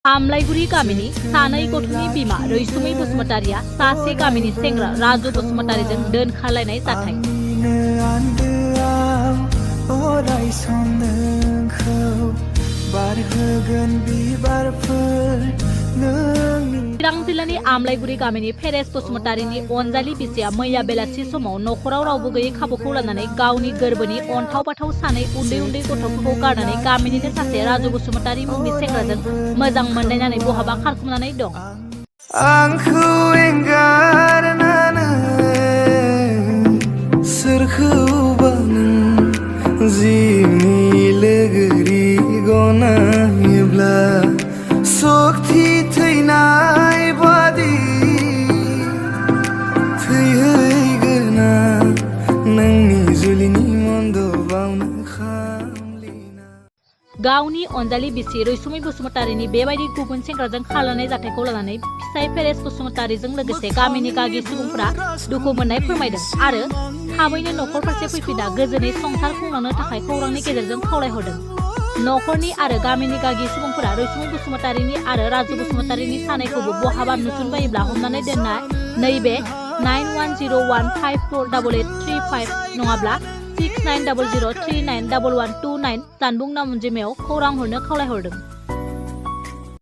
आमलाइगुरि गामिनि सानै गथ'नि बिमा रैसुमै बसुमतारिया सासे गामिनि सेंग्रा राजु बसुमतारिजों दोनखारलायनाय जाथाय। चिरां जिल्लानि आमलाइगुरि गामिनि फेरेस बसुमतारिनि अनजालि बिसिया मैया बेलासि समाव नख'राव रावबो गैयै खाबुखौ लानानै गावनि गोरबोनि अनथाव बाथाव सानै उन्दै गथ'फोरखौ गारनानै गामिनिनो सासे राजु बसुमतारि मुंनि सेंग्राजों मोजां मोनलायनानै बहाबा खारखुमानानै दं। आंखौ एंगारनानै सोरखौबा नों जिउनि लोगोरि गनायोब्ला सक्ति थैनाय बादि थैहैगोना नोंनि जुलिनि मन्दबावनो खामलिना। गावनि अनजालि बिसि रैसुमै बसुमतारिनि बेबायदि गुबुन सेंग्राजों खारलायनाय जाथायखौ लानानै फिसाय फेरेस बसुमतारिजों लोगोसे गामिनि गागि सुबुंफोरा दुखु मोननाय फोरमायदों आरो थाबैनो नख'र फारसे फैफिना गोजोनै संसार खुंलांनो थाखाय खौरांनि गेजेरजों खावलायहरदों। नख'रनि आरो गामिनि गागि सुबुंफोरा रैसुमै बसुमतारिनि आरो राजु बसुमतारिनि सानैखौबो बहाबा नुसनबायोब्ला हमनानै दोननाय नैबे 9101548835 नङाब्ला 6900391129 जानबुं नाम अनजिमायाव खौरां हरनो खावलायहरदों।